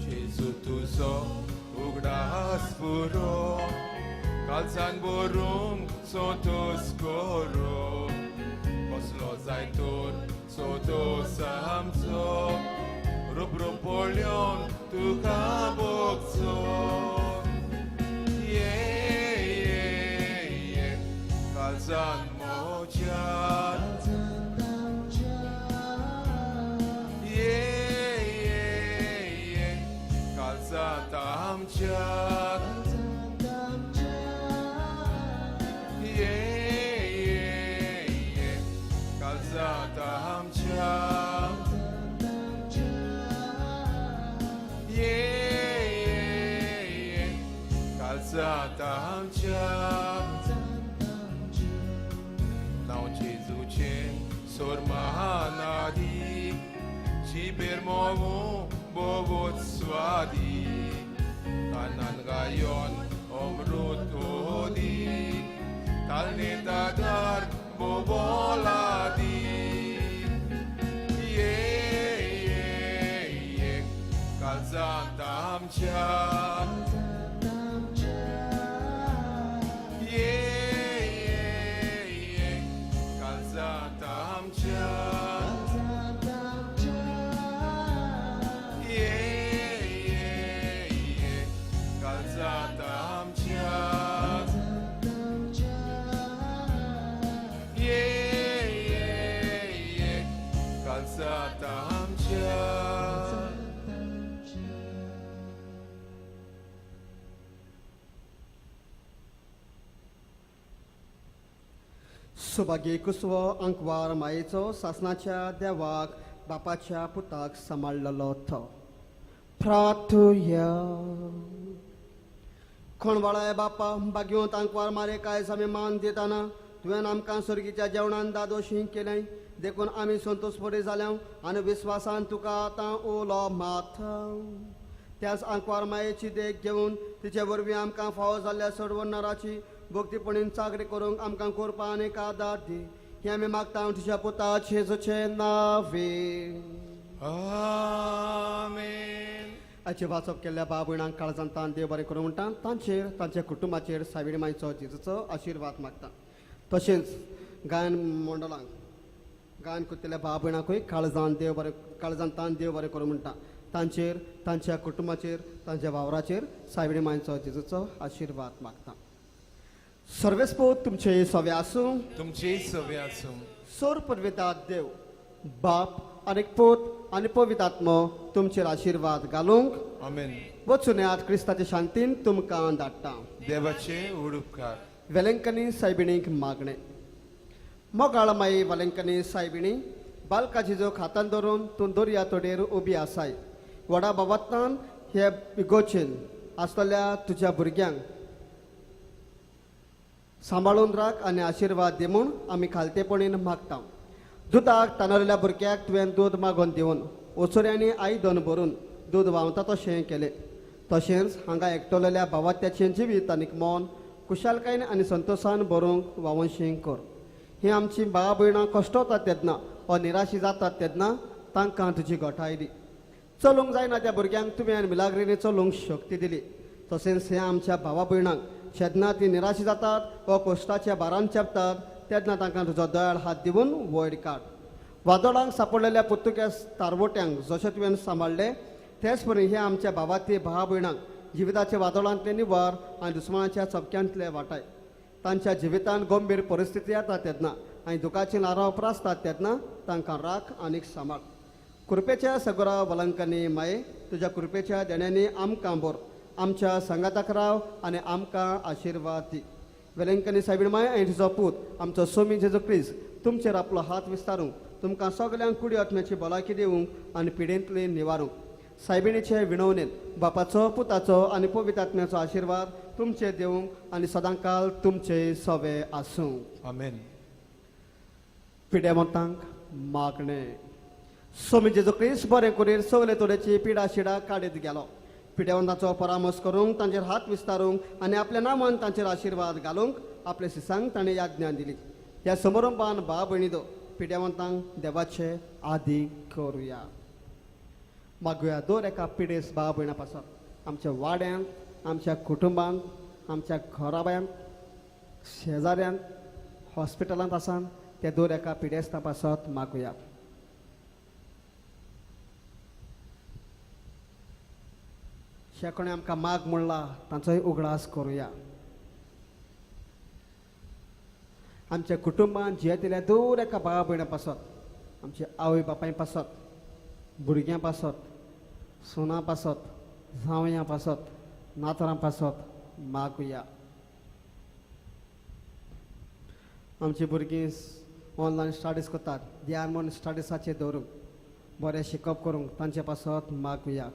Jezu tuzo ugdas puro, kalzan borum sotos koro, koslo zaitur sotos samso, rubrum polion tu kabokso. Kalzan mojan, kalzan tamchat, kalzan tamchat, kalzan tamchat. Now Jesu chen sormanadi, ciber movu bovot swadi, kanan gayon omrut odi, talnetadar boboladi. Kalzan tamchat, kalzan tamchat, kalzan tamchat, kalzan tamchat. Subhagi कुसवो Ankwar मायेचो सासनाच्या देवाक बापाच्या पुताक सांबाळलेलो तो. प्रार्थुया. कोणवाळाय बापा बागयोंत अंकवार मारे काय आमी मान दिताना तुवें आमकां सर्गीच्या जेवणान दादोशी केलें देखून आमी संतोष बरी जाल्या आनी विस्वासान तुका आतां उलो मारता. त्याच अंकवार मायेची देख घेवन तिचे वरवीं आमकां फावो जाल्ल्या सर्व नराची भक्तीपणीन चाकरी करूंक आमकां करपा आनीक आदार दी. हें आमी मागता तुज्या पुता जेजूचे नांवे. आमेन. हाची वाचप केल्ल्या भाव भयणांक काळजांत तान देव बरें करूं म्हणटा. तांचेर तांच्या कुटुंबाचेर साविडी मांयचो जेजूचो आशिर्वाद मागता. तशेंच गायन मंडळांक गायन करतल्या भाव भयणांकूय काळजांत तान देव बरें करूं म्हणटा. तांचेर तांच्या कुटुंबाचेर तांच्या वावराचेर साविडी मांयचो जेजूचो आशिर्वाद मागता. सर्वेस्पोत तुमचे सवे आसूं. तुमचे सवे आसूं. सोर परवेतात देव बाप आनी पोत आनी पवित्र आत्मो तुमचेर आशिर्वाद घालूंक आमेन. वचून येयात क्रिस्ताच्या शांतीन तुमकां धाडटा. देवाचे उडुपकार. वेलंकनी सायबिणीक मागणे. मोगाळ माई वेलंकनी सायबिणी बालका जिजो खातान धरून तूं दर्या तोडेर उबी आसाय. व्हडा बाबातान हे इगोचेन आसतल्या तुज्या भुरग्यांक सांबाळून राख आनी आशिर्वाद दी म्हूण आमी खालतेपणीन मागता. दुदाक तानरिल्ल्या भुरग्याक तुवें दूद मागोवन दिवन ओसोऱ्यांनी आई दोन भरून दूद व्हांवता तशें केलें. तशेंच हांगा एकटोलेल्या भावात्याचें जिवीत आनीक मोन कुशालकायेन आनी संतोशान भरूंक वावनशीं कर. ही आमची भाव भयणां कश्टतात तेन्ना वा निराशी जातात तेन्ना तांकां तुजी घोटाय दी. चलूंक जायना त्या भुरग्यांक तुवें मिलाग्रीनी चलूंक शक्ती दिली. तशेंच ह्या आमच्या भावा भयणांक जेन्ना ती निराशी जातात वा कश्टाच्या भारान चेपतात तेन्ना तांकां तुजो दयाळ हात दिवन वयर काड. वादोळांक सापडलेल्या पुर्तुगेज तारवोट्यांक जशें तुवें सांबाळले तेच परी हे आमच्या भावाती भावा भयणांक जिविताच्या वादोळांतले निवार आनी दुस्मानाच्या चपक्यांतले वाटाय तांच्या जिवितांत गंभीर परिस्थिती येता तेन्ना आनी दुखाची लारां उपरासतात तेन्ना तांकां राख आनीक सांबाळ कृपेच्या सगोरा वलंकनी माये तुज्या कृपेच्या देण्यांनी आमकां बोर आमच्या संगाताक राव आनी आमकां आशिर्वाद दी वेलंकनी सायबीण माय आनी तुजो पूत आमचो सोमी जेजू क्रिस्त तुमचेर आपलो हात विस्तारूंक तुमकां सगल्यांक कुडी आत्म्याची भलायकी दिवंक आनी पिडेंतली निवारूंक सायबिणीचे विणवणेन बापाचो पुताचो आनी पवित्र आत्म्याचो आशिर्वाद तुमचे दिवंक आनी सदांकाल तुमचे सवे आसूं Amen. पिडेमतांक मागणे सोमी जेजू क्रिस्त बरें करीर सगले तरेची पिडा शिडा काडीत गेलो पिडेवंताचो परामर्श करूंक तांचेर हात विस्तारूंक आनी आपल्या नांवान तांचेर आशिर्वाद घालूंक आपल्या शिसांक ताणें याज्ञा दिली ह्या समारंभान भाव भयणीदो पिडेवंतांक देवाचे आदी करुया मागुया दर एका पिडेस भाव भयणा पासत आमच्या वाड्यांत आमच्या कुटुंबांत आमच्या घराब्यांत शेजाऱ्यांत हॉस्पिटलांत आसान ते दर एका पिडेस्ता पासत मागुया जे कोणें आमकां माग म्हणला तांचोय उगडास करुया आमच्या कुटुंबांत जियेतिल्या दर एका भावा भयणा पासत आमच्या आवय बापाय पासत भुरग्यां पासत सोना पासत जावयां पासत नातरां पासत मागुया आमची भुरगीं ऑनलायन स्टडीज करतात ध्यान म्हूण स्टडीसाचेर दवरूंक बरें शिकप करूंक तांचे पासत मागुया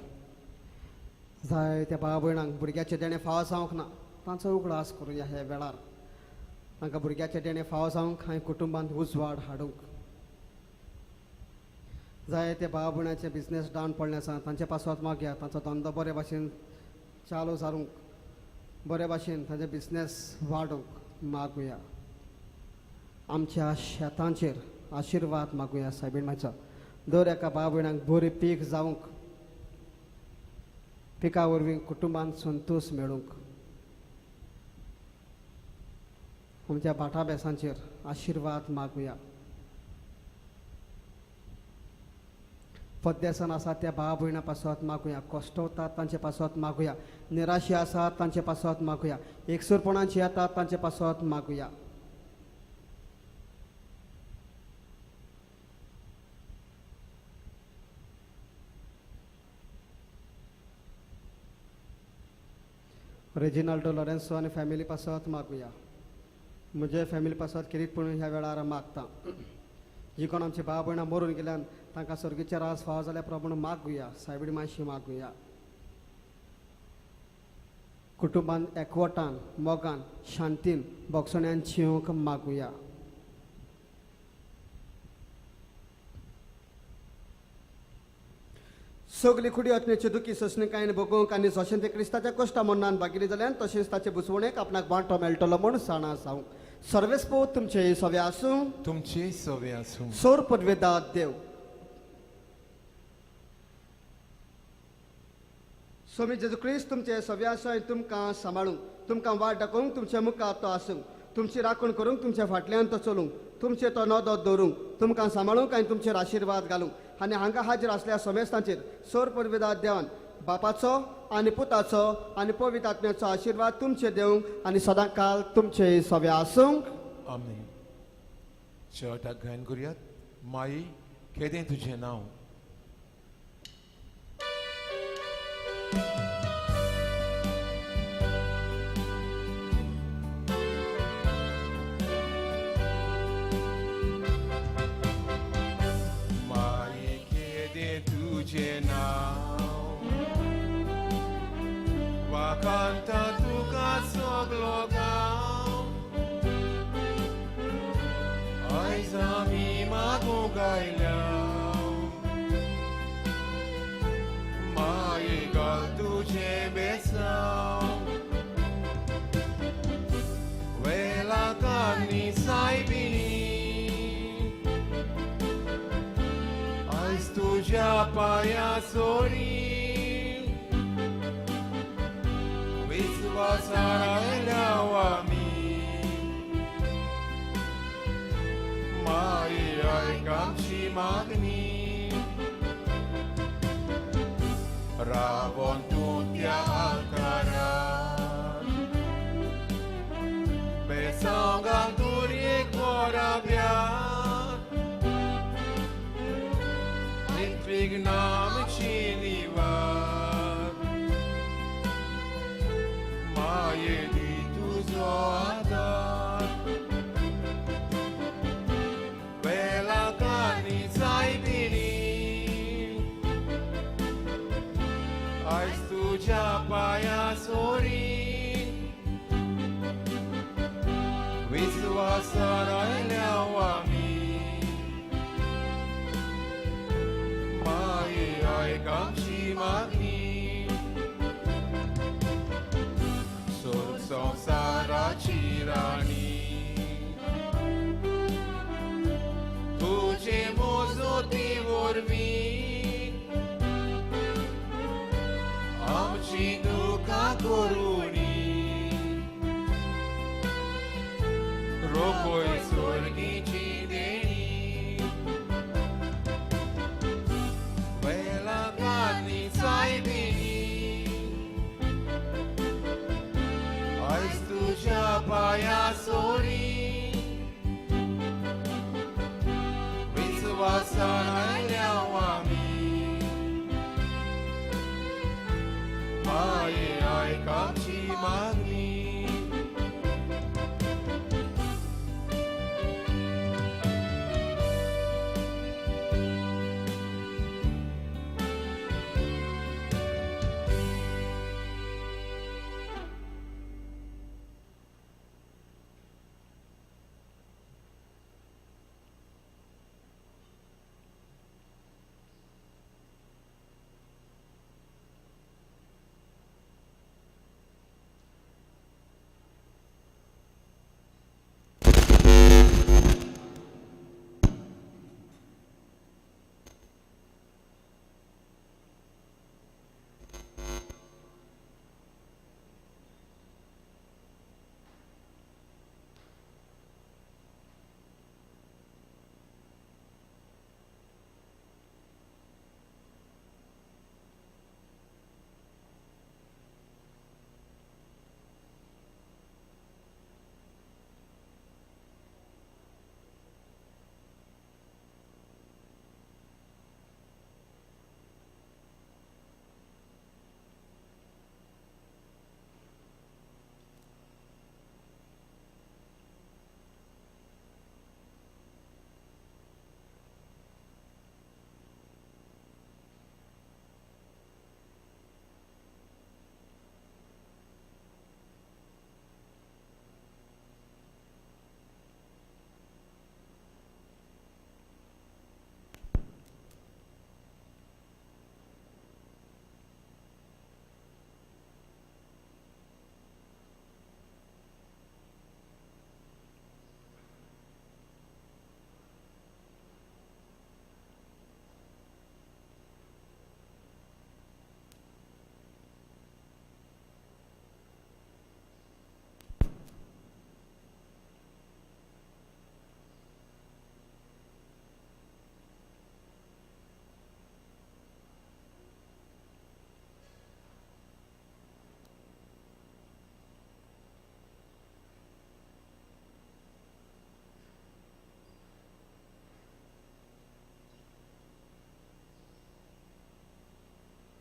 जाय त्या भावा भयणांक भुरग्याचे देणे फावो जावंक ना तांचो उगडास करुया ह्या वेळार तांकां भुरग्याचे देणे फावो जावंक हांवें कुटुंबांत उजवाड हाडूंक जाय ते भावा भयणाचे बिझनेस डावन पडले आसा तांचे पासत मागया तांचो धंदो बरे भाशेन चालू जावंक बरे भाशेन तांचे बिझनेस वाडोवंक मागुया आमच्या शेतांचेर आशिर्वाद मागुया सायबीण मायचो दर एका भावा भयणांक बरी पीक जावंक पिका वरवीं कुटुंबांत संतोश मेळूंक आमच्या भाटा बेसांचेर आशिर्वाद मागुया पद्यासन आसात त्या भावा भयणा पासत मागुया कश्टवतात तांचे पासत मागुया निराशे आसात तांचे पासत मागुया एकसुरपणांची येतात तांचे पासत मागुया रेजिनाल्डो लॉरेन्सो आनी फॅमिली पासत मागुया म्हजे फॅमिली पासत किरीटपणून ह्या वेळार मागता जी कोण आमची भाव भयणां मरून गेल्यान तांकां सर्गीचे रास फावो जाल्या प्रमाण मागुया सायबीण मातशी मागुया कुटुंबांत एकवटान मोगान शांतीन बोगसण्यान जिवंक मागुया सगली कुडी आत्म्याची दुखी सोंसणीकायेन भोगूंक आनी जशें ते क्रिस्ताच्या कश्टा मन्नान भागिली जाल्यान तशेंच ताचे बुसवणेक आपणाक वांटो मेळटलो म्हूण साणा जावंक सर्वेस्पो तुमचे सवे आसूं तुमची सवे आसूं सोर पदवेदाद देव स्वामी जेजू क्रिस्त तुमचे सवे आसा तुमकां सांबाळूंक तुमकां वाट दाखोवंक तुमचे मुखार तो आसूंक तुमची राखण करूंक तुमच्या फाटल्यान तो चलूंक तुमचे तो नदो दवरूंक तुमकां सांबाळूंक आनी तुमचेर आशिर्वाद घालूंक आनी हांगा हाजीर आसल्या समेस्तांचेर सोर पदवेदाद देवान बापाचो आनी पुताचो आनी पवित्र आत्म्याचो आशिर्वाद तुमचे दिवंक आनी सदांकाल तुमचे सवे आसूंक आमेन चर्टाक घायन करुयात माई केदें तुजें नांव माई केदें तुजें नांव वाकांता तुका सगलो गांव आयज आमी मागूंक आयल्या माये घाल तुजें बेसांव वेलाकांनी सायबिणी आयज तुज्या पांया सोरी विश्वासान आयल्या आमी माये आय ऐक आमची मागणी रावण तू त्या आकारात बेसंगाक दूर एक वराब्यात निर्विघ्नामची निवार मायेनी तुझो आदार बेलाकांनी सायबिणी आयज तुझ्या पाया सोरी विश्वासान आयल्या आमी माये ऐक आमची मागणी सोड संसाराची राणी तुझे मोजोती वरवीं आमची दुखां करुणी रोखोय स्वर्गीची देणी बेलाकांनी सायबिणी आयज तुझ्या पाया सोरी विश्वासान